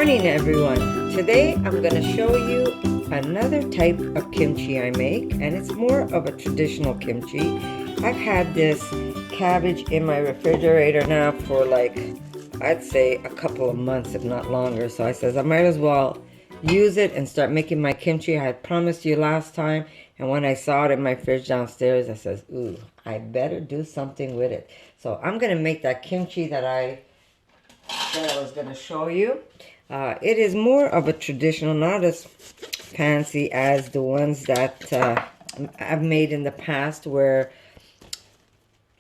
morning, everyone. Today I'm going to show you another type of kimchi I make, and it's more of a traditional kimchi. I've had this cabbage in my refrigerator now for like, I'd say a couple of months, if not longer. So I says I might as well use it and start making my kimchi. I had promised you last time, and when I saw it in my fridge downstairs, I says, ooh, I better do something with it. So I'm going to make that kimchi that I was going to show you. It is more of a traditional, not as fancy as the ones that I've made in the past, where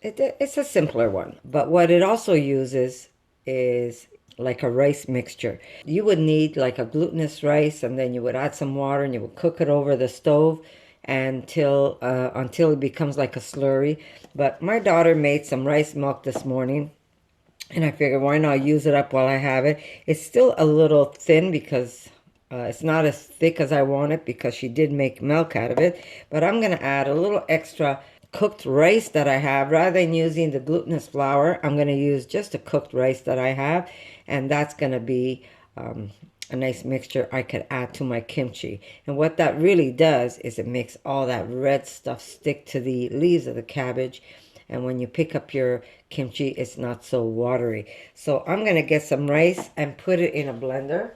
it's a simpler one. But what it also uses is like a rice mixture. You would need like a glutinous rice, and then you would add some water and you would cook it over the stove until it becomes like a slurry. But my daughter made some rice milk this morning, and I figured, why not use it up while I have it? It's still a little thin because it's not as thick as I want it, because she did make milk out of it. But I'm going to add a little extra cooked rice that I have. Rather than using the glutinous flour, I'm going to use just a cooked rice that I have. And that's going to be a nice mixture I could add to my kimchi. And what that really does is it makes all that red stuff stick to the leaves of the cabbage. And when you pick up your kimchi, it's not so watery. So I'm going to get some rice and put it in a blender.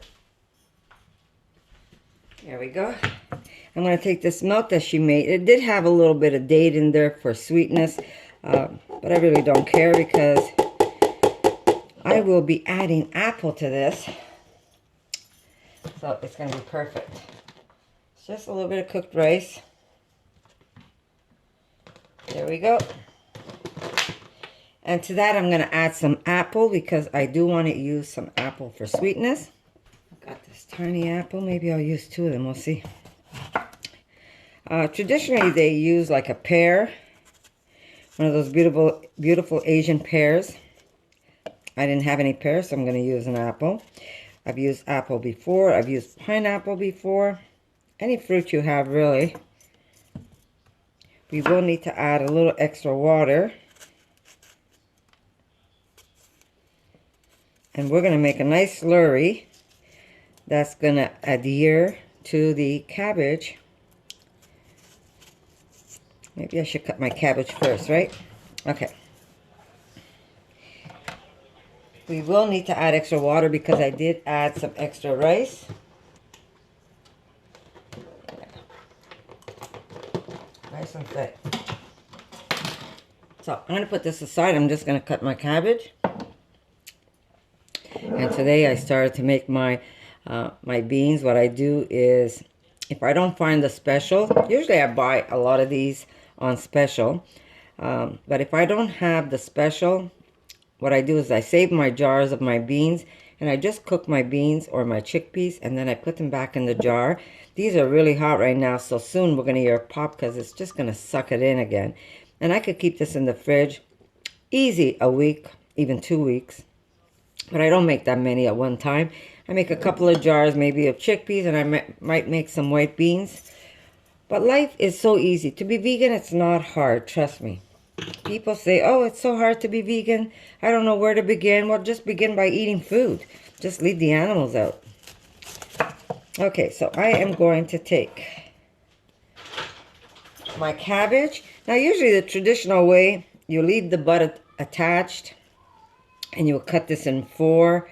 There we go. I'm going to take this milk that she made. It did have a little bit of date in there for sweetness, but I really don't care because I will be adding apple to this. So it's going to be perfect. It's just a little bit of cooked rice. There we go. And to that, I'm going to add some apple because I do want to use some apple for sweetness. I've got this tiny apple. Maybe I'll use two of them. We'll see. Traditionally, they use like a pear. One of those beautiful, beautiful Asian pears. I didn't have any pears, so I'm going to use an apple. I've used apple before. I've used pineapple before. Any fruit you have, really. We will need to add a little extra water. And we're going to make a nice slurry that's going to adhere to the cabbage. Maybe I should cut my cabbage first, right? Okay. We will need to add extra water because I did add some extra rice. Nice and thick. So I'm going to put this aside. I'm just going to cut my cabbage. And today I started to make my my beans. What I do is, if I don't find the special, usually I buy a lot of these on special. But if I don't have the special, what I do is I save my jars of my beans, and I just cook my beans or my chickpeas, and then I put them back in the jar. These are really hot right now, so soon we're going to hear a pop because it's just going to suck it in again. And I could keep this in the fridge easy a week, even 2 weeks. But I don't make that many at one time. I make a couple of jars maybe of chickpeas, and I might make some white beans. But life is so easy. To be vegan, it's not hard, trust me. People say, oh, it's so hard to be vegan. I don't know where to begin. Well, just begin by eating food. Just leave the animals out. Okay, so I am going to take my cabbage. Now, usually the traditional way, you leave the bud attached, and you'll cut this in 4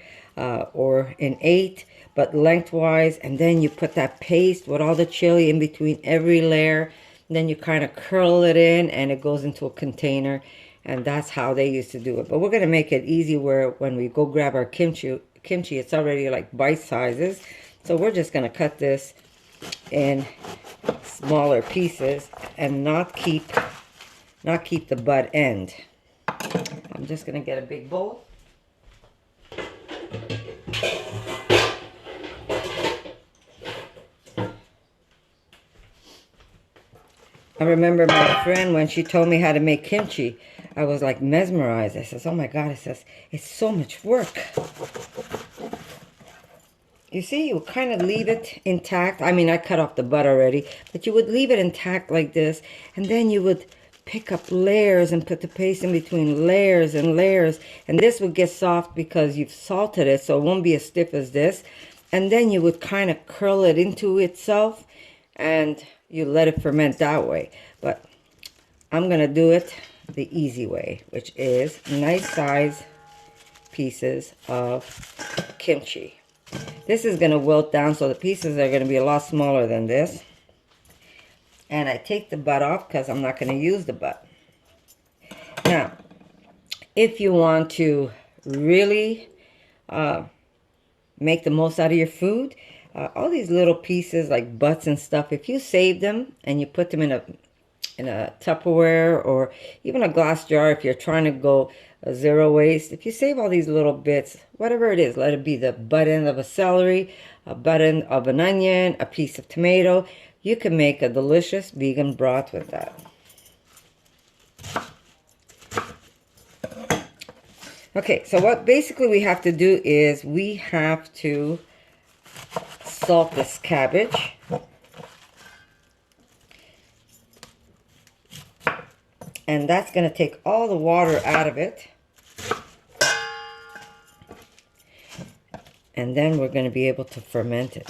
or in 8, but lengthwise. And then you put that paste with all the chili in between every layer. And then you kind of curl it in, and it goes into a container. And that's how they used to do it. But we're going to make it easy where when we go grab our kimchi, it's already like bite sizes. So we're just going to cut this in smaller pieces and not keep the bud end. I'm just going to get a big bowl. I remember my friend, when she told me how to make kimchi, I was like mesmerized. I says, oh my God, it says, it's so much work. You see, you kind of leave it intact. I mean, I cut off the bud already, but you would leave it intact like this, and then you would pick up layers and put the paste in between layers and layers. And this would get soft because you've salted it, so it won't be as stiff as this. And then you would kind of curl it into itself and you let it ferment that way. But I'm going to do it the easy way, which is nice size pieces of kimchi. This is going to wilt down, so the pieces are going to be a lot smaller than this. And I take the butt off because I'm not going to use the butt. Now, if you want to really make the most out of your food, all these little pieces like butts and stuff, if you save them and you put them in a Tupperware or even a glass jar, if you're trying to go zero waste, if you save all these little bits, whatever it is, let it be the butt end of a celery, a butt end of an onion, a piece of tomato, you can make a delicious vegan broth with that. Okay, so what basically we have to do is we have to salt this cabbage. And that's going to take all the water out of it. And then we're going to be able to ferment it.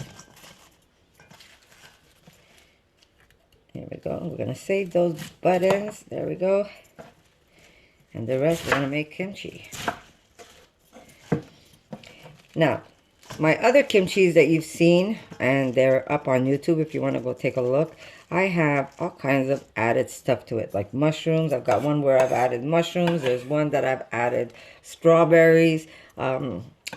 Here we go. We're going to save those butt ends. There we go. And the rest we're going to make kimchi. Now, my other kimchis that you've seen, and they're up on YouTube if you want to go take a look, I have all kinds of added stuff to it, like mushrooms. I've got one where I've added mushrooms. There's one that I've added strawberries,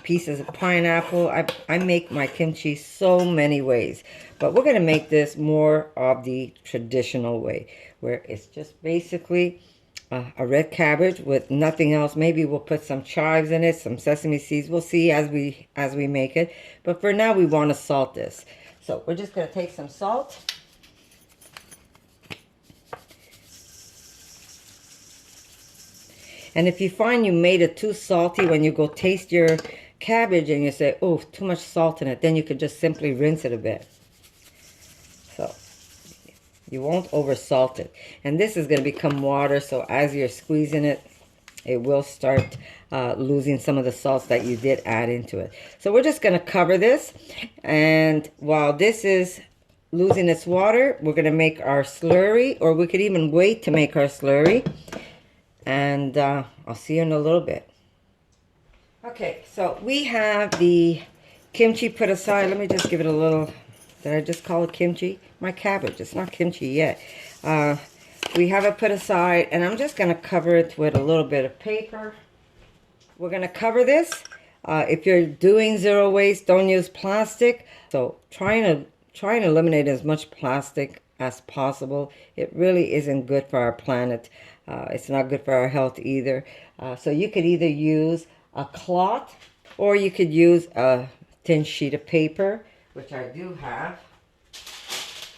pieces of pineapple. I make my kimchi so many ways. But we're going to make this more of the traditional way, where it's just basically a red cabbage with nothing else. Maybe we'll put some chives in it, some sesame seeds. We'll see as we make it. But for now, we want to salt this. So we're just going to take some salt. And if you find you made it too salty, when you go taste your cabbage and you say, oh, too much salt in it, then you could just simply rinse it a bit. So you won't over salt it. And this is going to become water, so as you're squeezing it, it will start losing some of the salts that you did add into it. So we're just going to cover this. And while this is losing its water, we're going to make our slurry, or we could even wait to make our slurry. And I'll see you in a little bit. Okay, so we have the kimchi put aside. Let me just give it a little, did I just call it kimchi? My cabbage, it's not kimchi yet. We have it put aside, and I'm just going to cover it with a little bit of paper. We're going to cover this. If you're doing zero waste, don't use plastic. So try and eliminate as much plastic as possible. It really isn't good for our planet. It's not good for our health either. So you could either use a cloth, or you could use a thin sheet of paper, which I do have.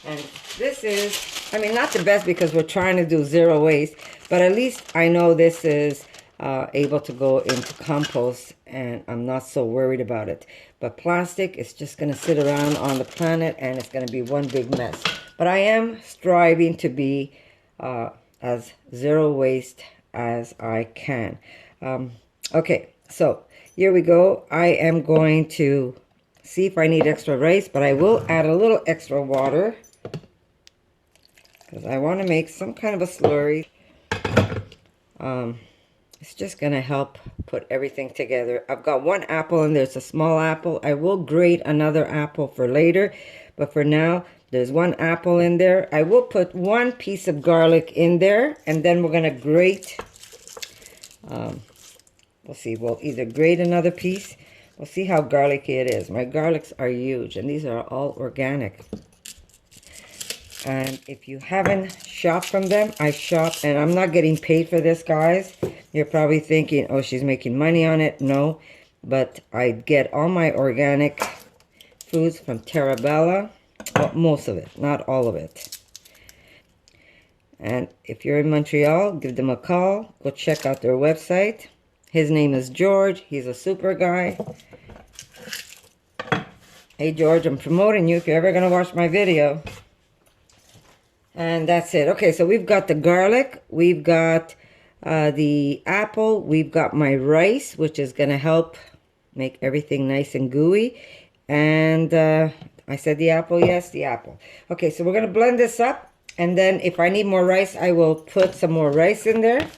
And this is, I mean, not the best because we're trying to do zero waste, but at least I know this is able to go into compost, and I'm not so worried about it. But plastic is just going to sit around on the planet, and it's going to be one big mess. But I am striving to be as zero waste as I can. Okay, so here we go. I am going to see if I need extra rice, but I will add a little extra water because I want to make some kind of a slurry. It's just going to help put everything together. I've got one apple and there's a small apple. I will grate another apple for later, but for now, there's one apple in there. I will put one piece of garlic in there, and then we're going to grate. We'll see. We'll either grate another piece. We'll see how garlicky it is. My garlics are huge, and these are all organic. And if you haven't shopped from them, I shop, and I'm not getting paid for this, guys. You're probably thinking, oh, she's making money on it. No, but I get all my organic foods from Terra Bella. Well, most of it, not all of it. And if you're in Montreal, give them a call. Go check out their website. His name is George. He's a super guy. Hey, George, I'm promoting you if you're ever going to watch my video. And that's it. Okay, so we've got the garlic, we've got the apple, we've got my rice, which is going to help make everything nice and gooey. And I said the apple, yes, the apple. Okay, so we're going to blend this up. And then if I need more rice, I will put some more rice in there.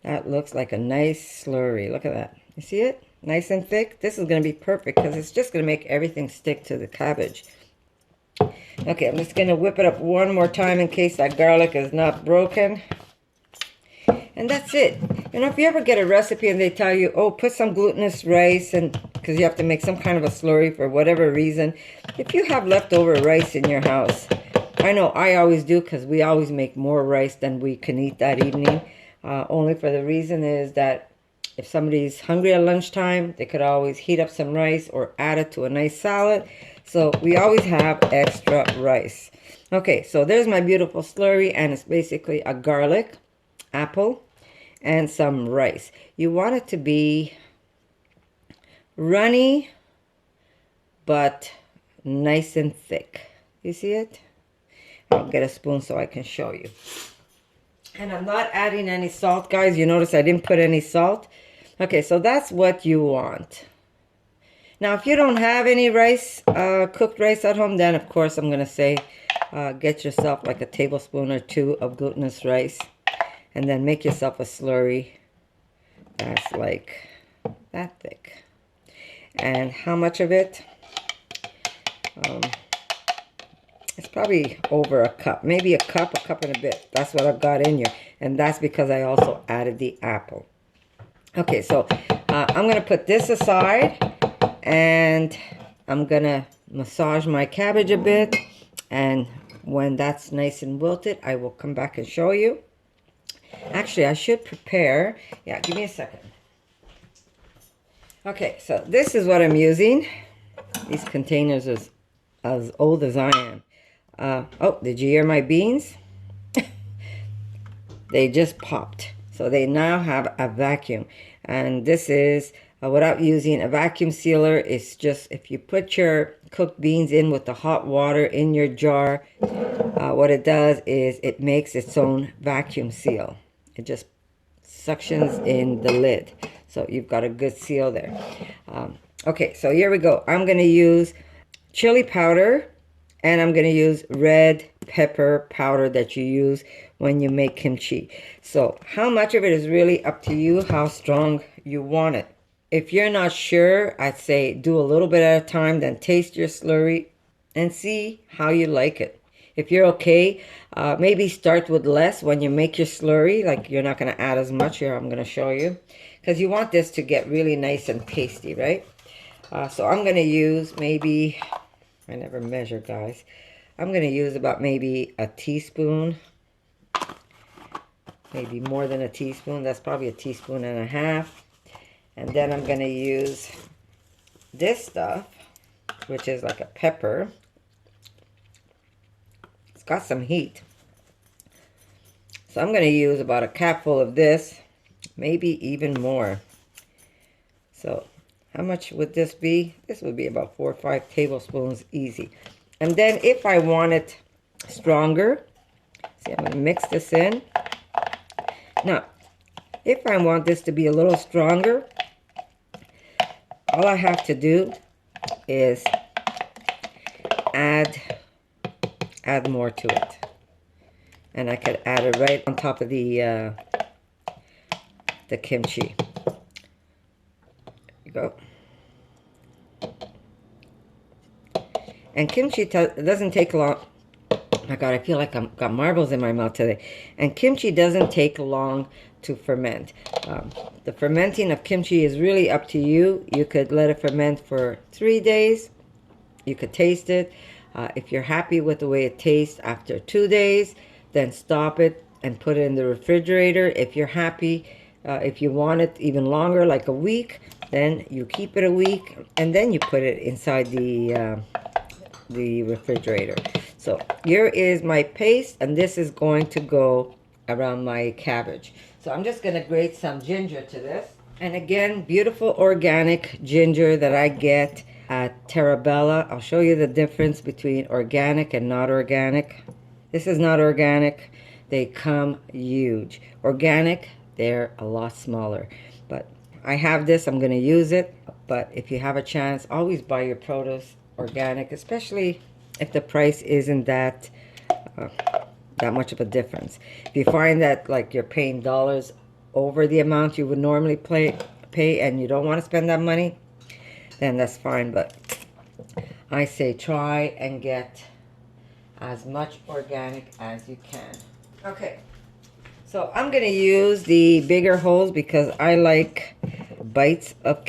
That looks like a nice slurry. Look at that. You see it? Nice and thick. This is going to be perfect because it's just going to make everything stick to the cabbage. Okay, I'm just going to whip it up one more time in case that garlic is not broken. And that's it. You know, if you ever get a recipe and they tell you, oh, put some glutinous rice, and because you have to make some kind of a slurry for whatever reason, if you have leftover rice in your house, I know I always do because we always make more rice than we can eat that evening. Only for the reason is that if somebody's hungry at lunchtime, they could always heat up some rice or add it to a nice salad. So we always have extra rice. Okay, so there's my beautiful slurry, and it's basically a garlic, apple, and some rice. You want it to be runny, but nice and thick. You see it? I'll get a spoon so I can show you. And I'm not adding any salt, guys. You notice I didn't put any salt. Okay, so that's what you want. Now, if you don't have any rice, cooked rice at home, then of course I'm going to say get yourself like a tablespoon or two of glutinous rice. And then make yourself a slurry that's like that thick. And how much of it? It's probably over a cup. Maybe a cup and a bit. That's what I've got in here. And that's because I also added the apple. Okay, so I'm going to put this aside. And I'm going to massage my cabbage a bit. And when that's nice and wilted, I will come back and show you. Actually, I should prepare. Yeah, give me a second. Okay, so this is what I'm using. These containers are as old as I am. Oh, did you hear my beans? They just popped. So they now have a vacuum. And this is, without using a vacuum sealer, it's just if you put your cooked beans in with the hot water in your jar, what it does is it makes its own vacuum seal. It just suctions in the lid. So you've got a good seal there. Okay, so here we go. I'm going to use chili powder, and I'm going to use red pepper powder that you use when you make kimchi. So how much of it is really up to you, how strong you want it. If you're not sure, I'd say do a little bit at a time, then taste your slurry and see how you like it. If you're okay, maybe start with less when you make your slurry. Like you're not going to add as much here. I'm going to show you. Because you want this to get really nice and pasty, right? So I'm going to use maybe, I never measure, guys. I'm going to use about maybe a teaspoon. Maybe more than a teaspoon. That's probably a teaspoon and a half. And then I'm going to use this stuff, which is like a pepper. Got some heat. So I'm going to use about a capful of this, maybe even more. So how much would this be? This would be about 4 or 5 tablespoons easy. And then if I want it stronger, see, I'm going to mix this in. Now, if I want this to be a little stronger, all I have to do is add more to it, and I could add it right on top of the kimchi. There you go. And kimchi doesn't take long. Oh my God, I feel like I've got marbles in my mouth today. And kimchi doesn't take long to ferment. The fermenting of kimchi is really up to you. You could let it ferment for 3 days. You could taste it. If you're happy with the way it tastes after 2 days, then stop it and put it in the refrigerator. If you're happy, if you want it even longer, like a week, then you keep it a week and then you put it inside the refrigerator. So here is my paste, and this is going to go around my cabbage. So I'm just going to grate some ginger to this. And again, beautiful organic ginger that I get at Terabella. I'll show you the difference between organic and not organic. This is not organic. They come huge. Organic, they're a lot smaller. But I have this, I'm going to use it. But if you have a chance, always buy your produce organic, especially if the price isn't that much of a difference. If you find that like you're paying dollars over the amount you would normally pay and you don't want to spend that money, then that's fine. But I say try and get as much organic as you can. Okay, so I'm going to use the bigger holes because I like bites of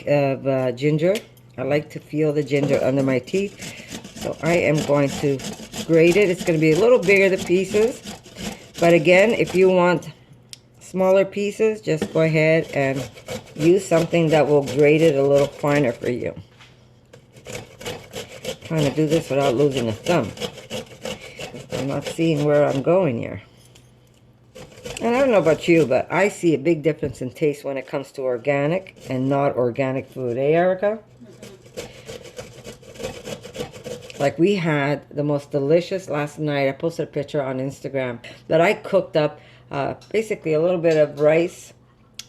ginger. I like to feel the ginger under my teeth. So I am going to grate it. It's going to be a little bigger, the pieces. But again, if you want smaller pieces, just go ahead and use something that will grate it a little finer for you. I'm trying to do this without losing a thumb. I'm not seeing where I'm going here. And I don't know about you, but I see a big difference in taste when it comes to organic and not organic food. Eh, Erica? Like we had the most delicious last night. I posted a picture on Instagram that I cooked up basically a little bit of rice,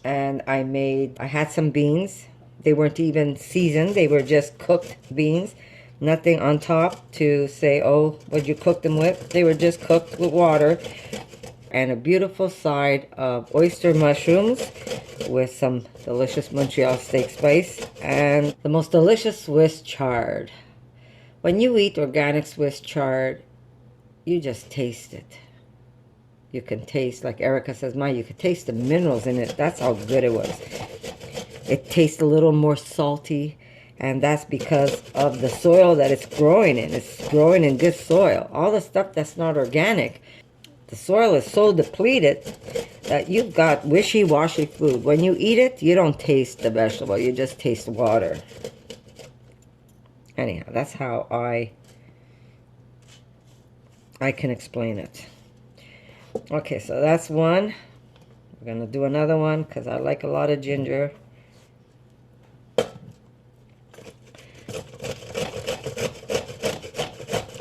and I had some beans. They weren't even seasoned. They were just cooked beans. Nothing on top to say, oh, what'd you cook them with? They were just cooked with water. And a beautiful side of oyster mushrooms with some delicious Montreal steak spice and the most delicious Swiss chard. When you eat organic Swiss chard, you just taste it. You can taste, like Erica says, you could taste the minerals in it. That's how good it was. It tastes a little more salty, and that's because of the soil that it's growing in. It's growing in good soil. All the stuff that's not organic, the soil is so depleted that you've got wishy-washy food. When you eat it, you don't taste the vegetable. You just taste water. Anyhow, that's how I can explain it. Okay, so that's one. We're going to do another one because I like a lot of ginger.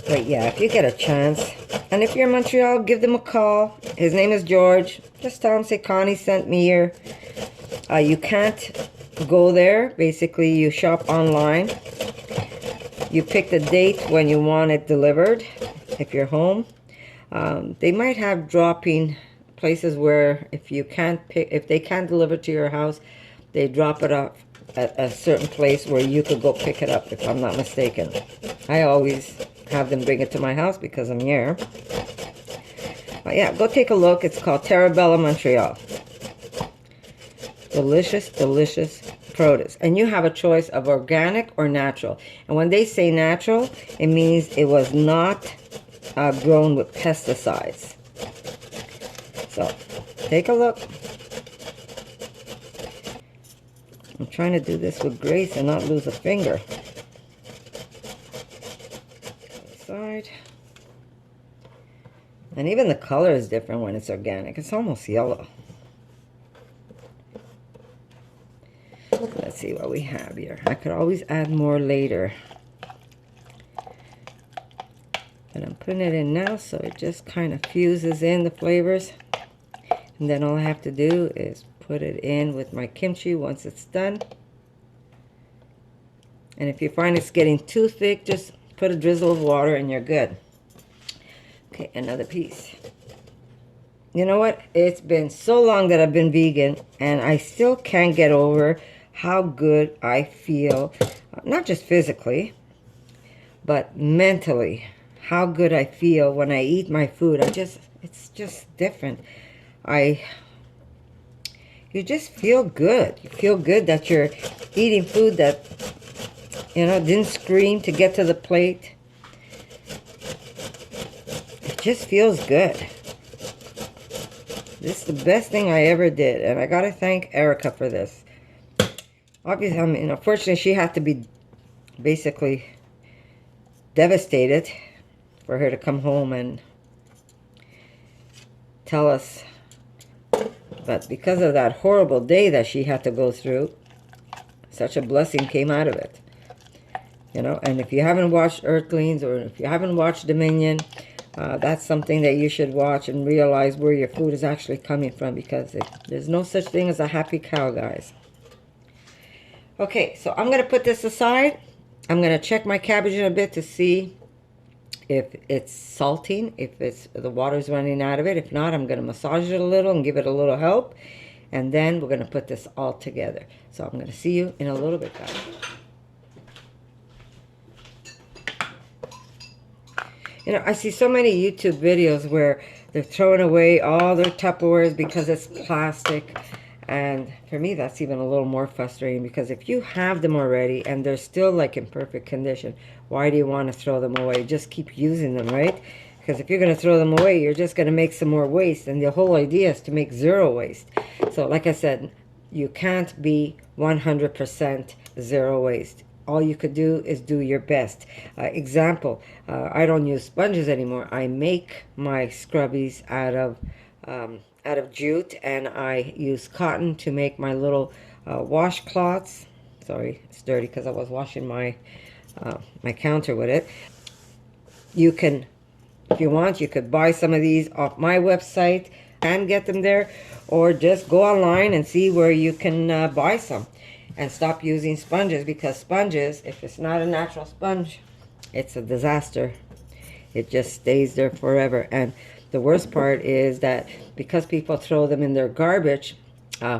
But yeah, if you get a chance, and if you're in Montreal, give them a call. His name is George. Just tell him, say, Connie sent me here. You can't go there. Basically, you shop online. You pick the date when you want it delivered, if you're home. They might have dropping places where if they can't deliver to your house, they drop it off at a certain place where you could go pick it up, if I'm not mistaken. I always have them bring it to my house because I'm here. But yeah, go take a look. It's called Terabella, Montreal. Delicious, delicious produce. And you have a choice of organic or natural. And when they say natural, it means it was not grown with pesticides. So, take a look. I'm trying to do this with grace and not lose a finger. Side. And even the color is different when it's organic. It's almost yellow. Let's see what we have here. I could always add more later. But I'm putting it in now so it just kind of fuses in the flavors. And then all I have to do is put it in with my kimchi once it's done. And if you find it's getting too thick, just put a drizzle of water and you're good. Okay, another piece. You know what? It's been so long that I've been vegan and I still can't get over how good I feel. Not just physically, but mentally. How good I feel when I eat my food. It's just different. You just feel good. You feel good that you're eating food that, didn't scream to get to the plate. It just feels good. This is the best thing I ever did, and I gotta thank Erica for this. Obviously, unfortunately, she had to be basically devastated for her to come home and tell us. But because of that horrible day that she had to go through, such a blessing came out of it. You know, and if you haven't watched Earthlings or if you haven't watched Dominion, that's something that you should watch and realize where your food is actually coming from, because there's no such thing as a happy cow, guys. Okay, so I'm going to put this aside. I'm going to check my cabbage in a bit to see if it's salting, if the water's running out of it. If not, I'm going to massage it a little and give it a little help. And then we're going to put this all together. So I'm going to see you in a little bit, guys. You know, I see so many YouTube videos where they're throwing away all their Tupperwares because it's plastic. And for me, that's even a little more frustrating, because if you have them already and they're still like in perfect condition, why do you want to throw them away? Just keep using them, right? Because if you're going to throw them away, you're just going to make some more waste. And the whole idea is to make zero waste. So like I said, you can't be 100% zero waste. All you could do is do your best. Example, I don't use sponges anymore. I make my scrubbies out of jute, and I use cotton to make my little washcloths. Sorry, it's dirty because I was washing my my counter with it. You can, if you want, you could buy some of these off my website and get them there, or just go online and see where you can buy some. And stop using sponges, because sponges, if it's not a natural sponge, it's a disaster. It just stays there forever. And the worst part is that because people throw them in their garbage,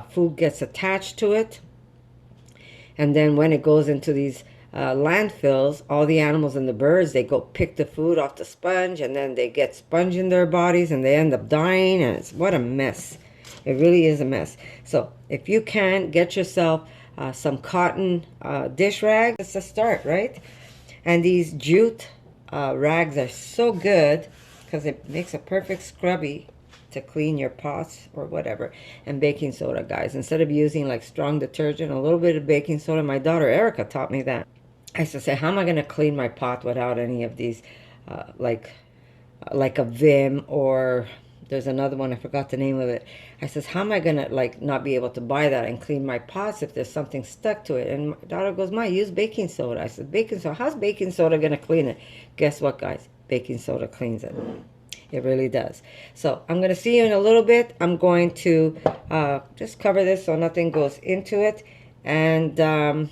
food gets attached to it. And then when it goes into these landfills, all the animals and the birds, they go pick the food off the sponge, and then they get sponge in their bodies and they end up dying. And it's what a mess. It really is a mess. So if you can, get yourself some cotton dish rags. It's a start, right? And these jute rags are so good because it makes a perfect scrubby to clean your pots or whatever. And baking soda, guys. Instead of using like strong detergent, a little bit of baking soda. My daughter Erica taught me that. I used to say, how am I going to clean my pot without any of these like a Vim, or there's another one, I forgot the name of it. I says, how am I going to like not be able to buy that and clean my pots if there's something stuck to it? And my daughter goes, Ma, use baking soda. I said, baking soda? How's baking soda going to clean it? Guess what, guys? Baking soda cleans it. It really does. So I'm going to see you in a little bit. I'm going to just cover this so nothing goes into it. And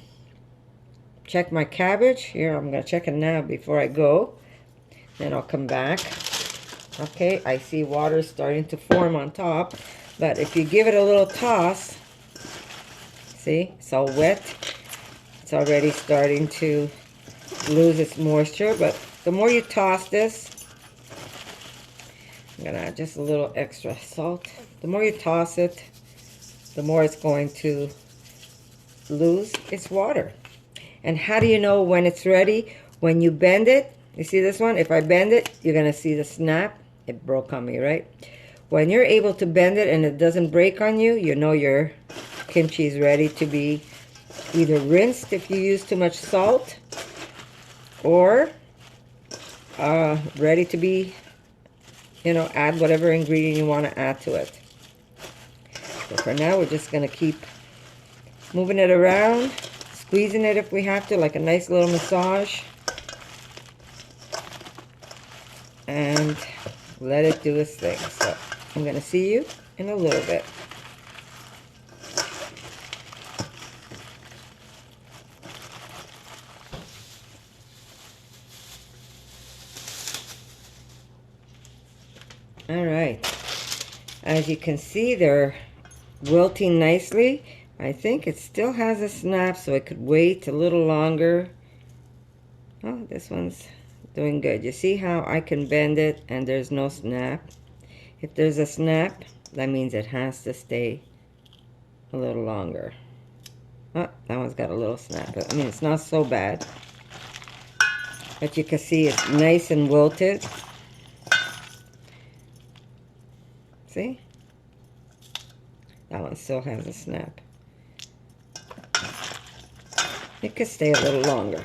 check my cabbage. Here, I'm going to check it now before I go. Then I'll come back. Okay, I see water starting to form on top, but if you give it a little toss, see, it's all wet. It's already starting to lose its moisture, but the more you toss this, I'm gonna add just a little extra salt. The more you toss it, the more it's going to lose its water. And how do you know when it's ready? When you bend it. You see this one? If I bend it, you're gonna see the snap. It broke on me, right? When you're able to bend it and it doesn't break on you, you know your kimchi is ready to be either rinsed if you use too much salt, or ready to be, you know, add whatever ingredient you want to add to it. So for now, we're just going to keep moving it around, squeezing it if we have to, like a nice little massage. And let it do its thing. So I'm going to see you in a little bit. All right. As you can see, they're wilting nicely. I think it still has a snap, so it could wait a little longer. Oh, this one's doing good. You see how I can bend it and there's no snap? If there's a snap, that means it has to stay a little longer. Oh, that one's got a little snap. I mean, it's not so bad. But you can see it's nice and wilted. See? That one still has a snap. It could stay a little longer.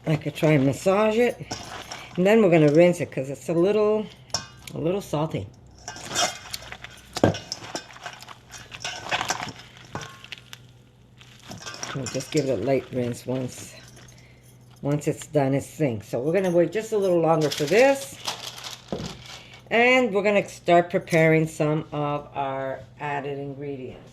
I could try and massage it, and then we're going to rinse it because it's a little salty. We'll just give it a light rinse once once it's done its thing. So we're going to wait just a little longer for this. And we're going to start preparing some of our added ingredients.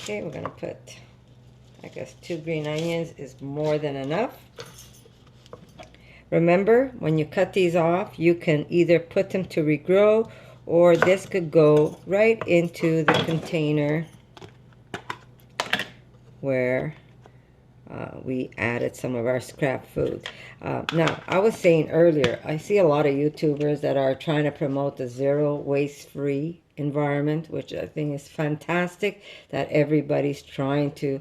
Okay, we're going to put, I guess 2 green onions is more than enough. Remember, when you cut these off, you can either put them to regrow, or this could go right into the container where we added some of our scrap food. Now, I was saying earlier, I see a lot of YouTubers that are trying to promote the zero waste free environment, which I think is fantastic, that everybody's trying to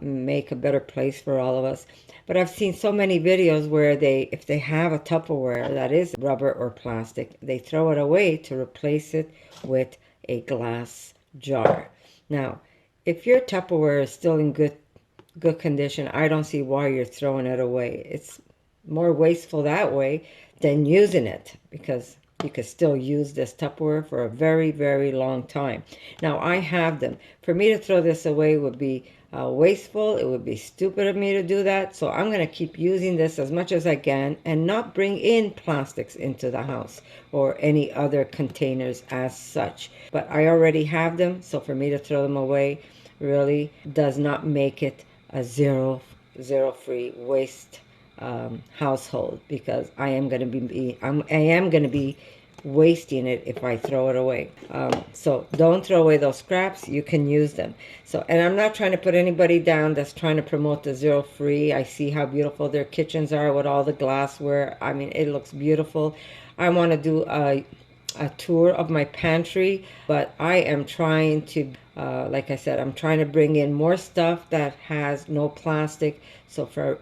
make a better place for all of us. But I've seen so many videos where if they have a Tupperware that is rubber or plastic, they throw it away to replace it with a glass jar. Now, if your Tupperware is still in good condition, I don't see why you're throwing it away. It's more wasteful that way than using it, because you could still use this Tupperware for a very, very long time. Now, I have them. For me to throw this away would be wasteful. It would be stupid of me to do that. So I'm going to keep using this as much as I can and not bring in plastics into the house or any other containers as such. But I already have them, so for me to throw them away really does not make it a zero free waste household, because I am going to be wasting it if I throw it away. So don't throw away those scraps. You can use them. So, and I'm not trying to put anybody down that's trying to promote the zero free. I see how beautiful their kitchens are with all the glassware. I mean, it looks beautiful. I want to do a tour of my pantry, but I am trying to, like I said, I'm trying to bring in more stuff that has no plastic. So for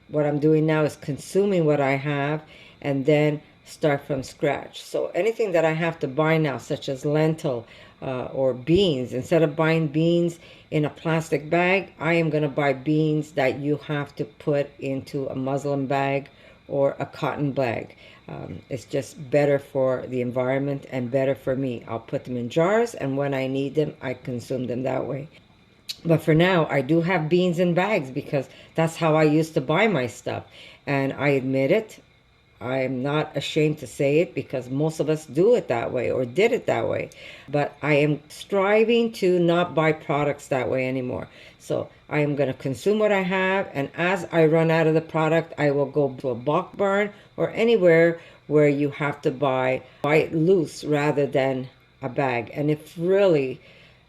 what I'm doing now is consuming what I have and then start from scratch. So anything that I have to buy now, such as lentil or beans, instead of buying beans in a plastic bag, I am going to buy beans that you have to put into a muslin bag or a cotton bag. It's just better for the environment and better for me. I'll put them in jars, and when I need them, I consume them that way. But for now, I do have beans in bags because that's how I used to buy my stuff. And I admit it, I'm not ashamed to say it, because most of us do it that way or did it that way. But I am striving to not buy products that way anymore. So I am going to consume what I have, and as I run out of the product, I will go to a bulk barn or anywhere where you have to buy it loose rather than a bag. And if really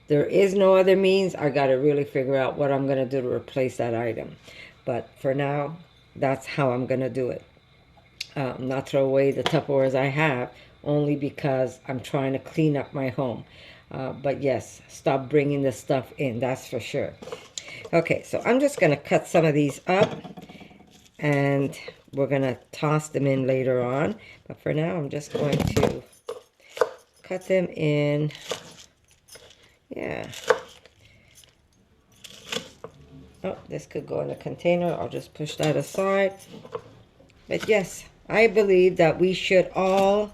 there is no other means, I got to really figure out what I'm going to do to replace that item. But for now, that's how I'm going to do it. Not throw away the Tupperwares I have, only because I'm trying to clean up my home. But yes, stop bringing the stuff in, that's for sure. Okay, so I'm just going to cut some of these up, and we're going to toss them in later on. But for now, I'm just going to cut them in. Yeah. Oh, this could go in a container. I'll just push that aside. But yes, I believe that we should all,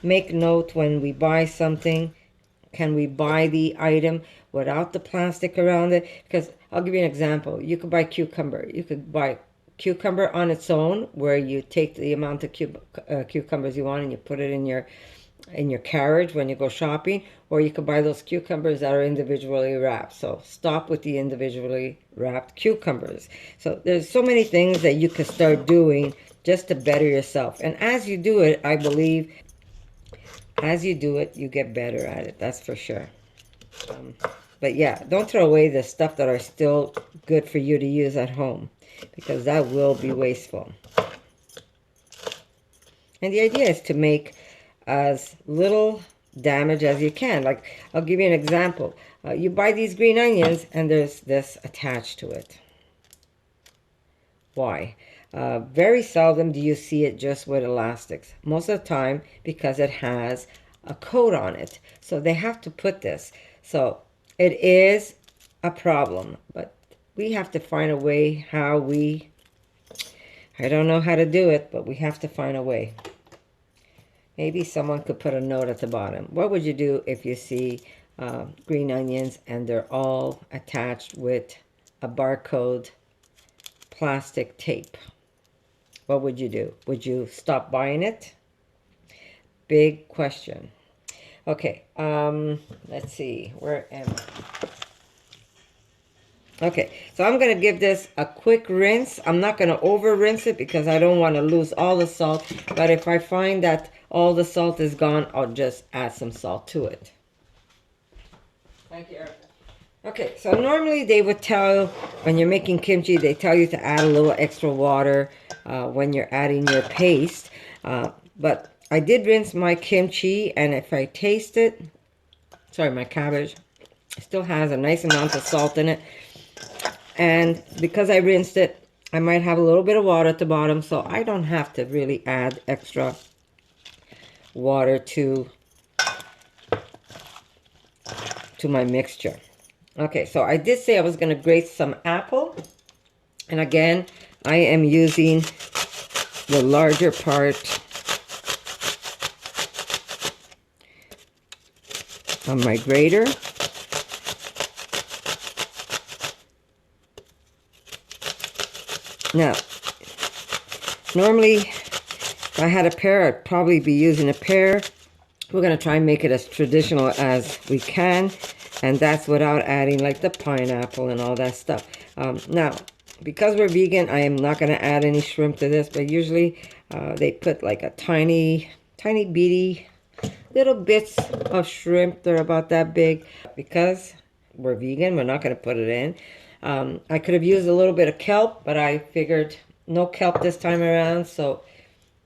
make note when we buy something. Can we buy the item without the plastic around it? Because I'll give you an example. You could buy cucumber. You could buy cucumber on its own, where you take the amount of cucumbers you want and you put it in your carriage when you go shopping, or you could buy those cucumbers that are individually wrapped. So stop with the individually wrapped cucumbers. So there's so many things that you could start doing just to better yourself. And as you do it, I believe, as you do it, you get better at it. That's for sure. But yeah, don't throw away the stuff that are still good for you to use at home, because that will be wasteful. And the idea is to make as little damage as you can. Like, I'll give you an example. You buy these green onions and there's this attached to it. Why? Very seldom do you see it just with elastics. Most of the time, because it has a coat on it. So they have to put this. So it is a problem, but we have to find a way I don't know how to do it, but we have to find a way. Maybe someone could put a note at the bottom. What would you do if you see green onions and they're all attached with a barcode plastic tape? What would you do? Would you stop buying it? Big question. Okay, let's see. Where am I? Okay, so I'm going to give this a quick rinse. I'm not going to over rinse it because I don't want to lose all the salt. But if I find that all the salt is gone, I'll just add some salt to it. Thank you, Erica. Okay, so normally they would tell, when you're making kimchi, they tell you to add a little extra water when you're adding your paste. But I did rinse my kimchi, and if I taste it, sorry, my cabbage, it still has a nice amount of salt in it. And because I rinsed it, I might have a little bit of water at the bottom, so I don't have to really add extra water to my mixture. Okay, so I did say I was going to grate some apple. And again, I am using the larger part of my grater. Now, normally, if I had a pear, I'd probably be using a pear. We're going to try and make it as traditional as we can. And that's without adding like the pineapple and all that stuff. Now, because we're vegan, I am not going to add any shrimp to this. But usually they put like a tiny beady little bits of shrimp. They're about that big. Because we're vegan, we're not going to put it in. I could have used a little bit of kelp, but I figured no kelp this time around, so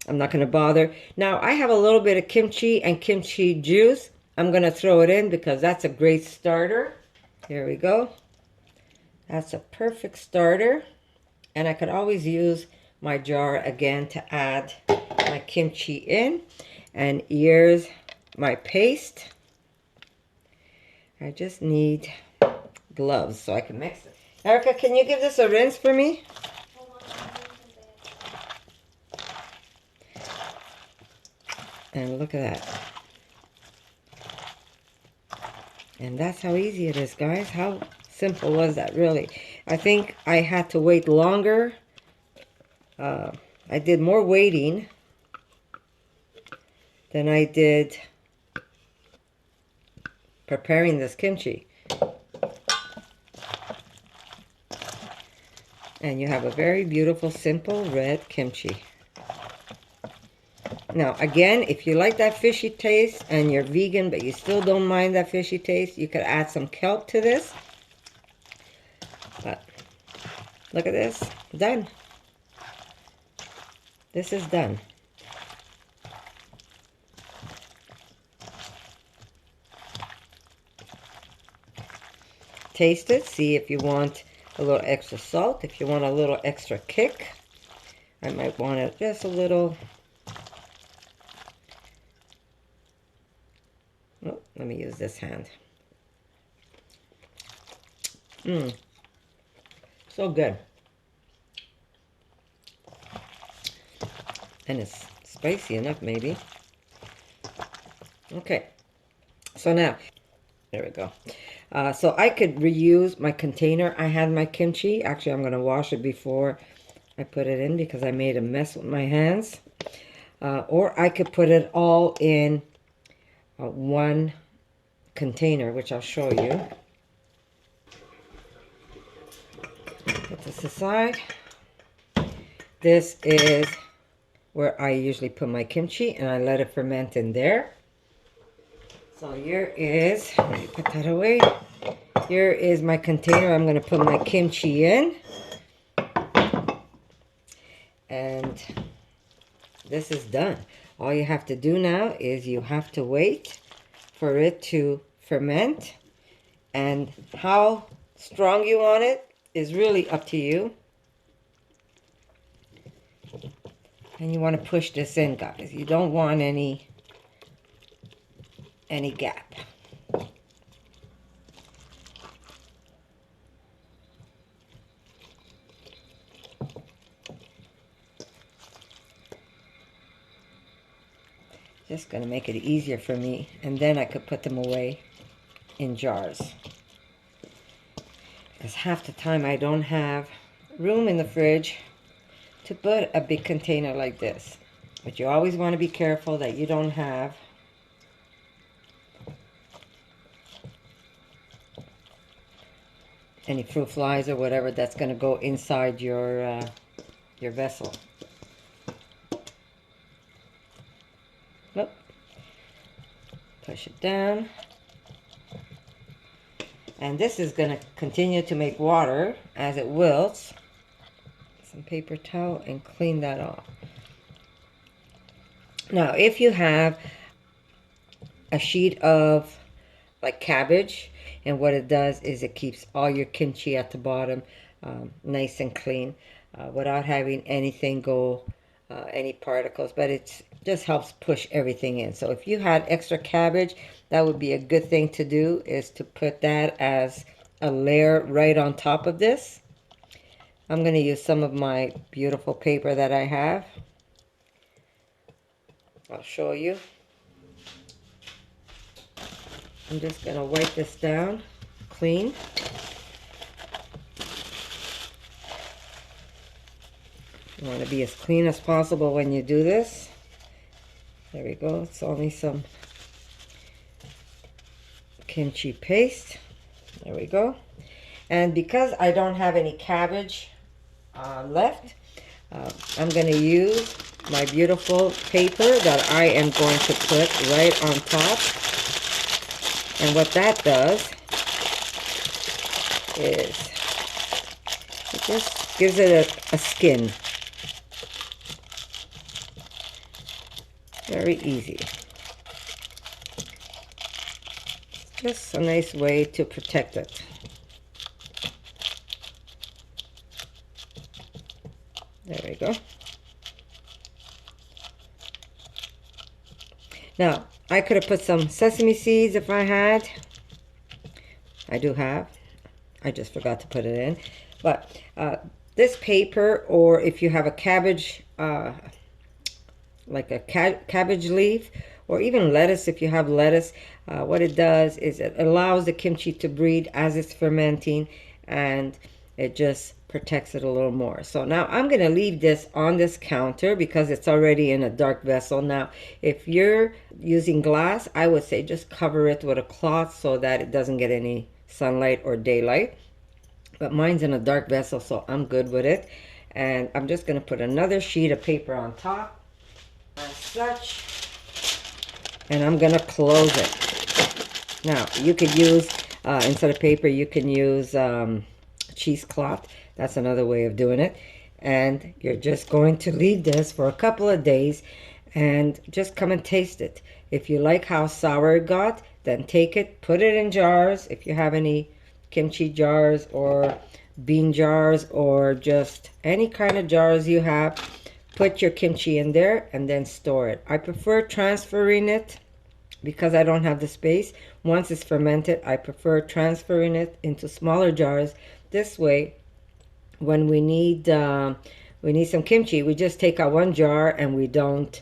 I'm not going to bother. Now, I have a little bit of kimchi and kimchi juice. I'm going to throw it in because that's a great starter. Here we go. That's a perfect starter. And I could always use my jar again to add my kimchi in. And here's my paste. I just need gloves so I can mix it. Erica, can you give this a rinse for me? And look at that. And that's how easy it is, guys. How simple was that, really? I think I had to wait longer. I did more waiting than I did preparing this kimchi. And you have a very beautiful, simple red kimchi. Now, again, if you like that fishy taste and you're vegan, but you still don't mind that fishy taste, you could add some kelp to this. But look at this. Done. This is done. Taste it. See if you want a little extra salt. If you want a little extra kick, I might want it just a little. Oh, let me use this hand. So good. And it's spicy enough, maybe. Okay. So now, there we go. So I could reuse my container. I had my kimchi. Actually, I'm going to wash it before I put it in because I made a mess with my hands. Or I could put it all in one container, which I'll show you. Put this aside. This is where I usually put my kimchi, and I let it ferment in there. So here is, let me put that away. Here is my container I'm going to put my kimchi in. And this is done. All you have to do now is you have to wait for it to ferment. And how strong you want it is really up to you. And you want to push this in, guys. You don't want any gap. Just going to make it easier for me, and then I could put them away in jars. Because half the time I don't have room in the fridge to put a big container like this. But you always want to be careful that you don't have any fruit flies or whatever that's going to go inside your vessel. Nope. Push it down. And this is going to continue to make water as it wilts. Some paper towel and clean that off. Now, if you have a sheet of like cabbage, and what it does is it keeps all your kimchi at the bottom nice and clean without having anything go, any particles, but it just helps push everything in. So if you had extra cabbage, that would be a good thing to do, is to put that as a layer right on top of this. I'm going to use some of my beautiful paper that I have. I'll show you. I'm just going to wipe this down clean. You want to be as clean as possible when you do this. There we go. It's only some kimchi paste. There we go. And because I don't have any cabbage left, I'm going to use my beautiful paper that I am going to put right on top. And what that does is it just gives it a skin. Very easy. Just a nice way to protect it. There we go. Now, I could have put some sesame seeds if I had. I do have. I just forgot to put it in. But this paper, or if you have a cabbage, like a cabbage leaf, or even lettuce, if you have lettuce, what it does is it allows the kimchi to breathe as it's fermenting, and it just protects it a little more. So now I'm going to leave this on this counter because it's already in a dark vessel. Now, if you're using glass, I would say just cover it with a cloth so that it doesn't get any sunlight or daylight. But mine's in a dark vessel, so I'm good with it. And I'm just going to put another sheet of paper on top, as such. And I'm going to close it. Now, you could use, instead of paper, you can use cheesecloth. That's another way of doing it. And you're just going to leave this for a couple of days and just come and taste it. If you like how sour it got, then take it, put it in jars. If you have any kimchi jars or bean jars or just any kind of jars you have, put your kimchi in there and then store it. I prefer transferring it because I don't have the space. Once it's fermented, I prefer transferring it into smaller jars. This way, when we need some kimchi, we just take out one jar and we don't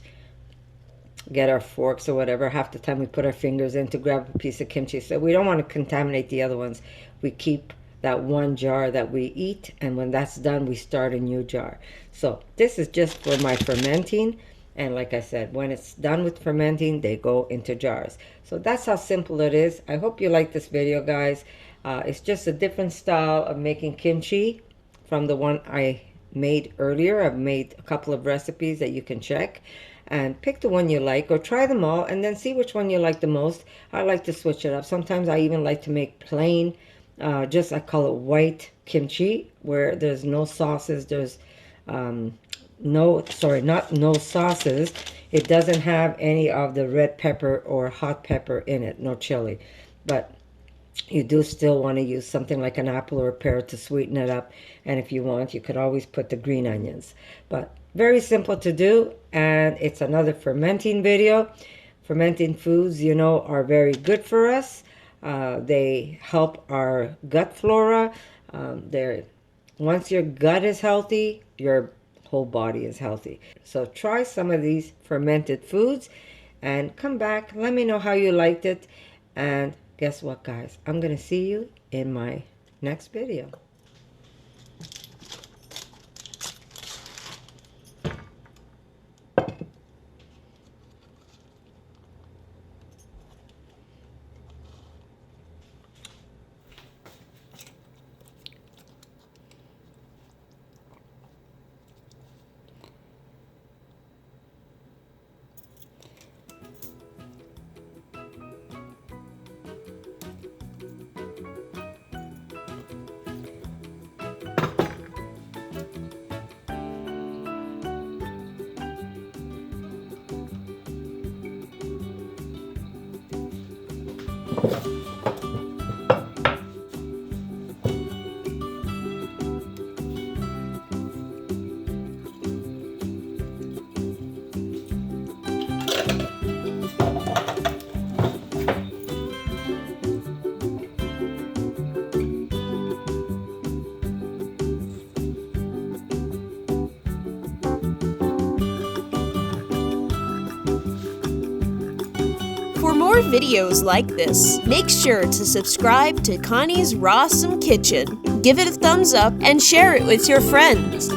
get our forks or whatever. Half the time we put our fingers in to grab a piece of kimchi. So we don't want to contaminate the other ones. We keep that one jar that we eat, and when that's done, we start a new jar. So this is just for my fermenting. And like I said, when it's done with fermenting, they go into jars. So that's how simple it is. I hope you like this video, guys. It's just a different style of making kimchi from the one I made earlier. I've made a couple of recipes that you can check and pick the one you like, or try them all and then see which one you like the most. I like to switch it up. Sometimes I even like to make plain, just I call it white kimchi, where there's no sauces. There's no sauces. It doesn't have any of the red pepper or hot pepper in it, no chili. But you do still want to use something like an apple or a pear to sweeten it up. And if you want, you could always put the green onions. But very simple to do, and it's another fermenting video. Fermenting foods, you know, are very good for us. They help our gut flora. Once your gut is healthy, your whole body is healthy. So try some of these fermented foods And come back, let me know how you liked it. And guess what, guys? I'm going to see you in my next video. For more videos like this, make sure to subscribe to Connie's RAWsome Kitchen, give it a thumbs up, and share it with your friends.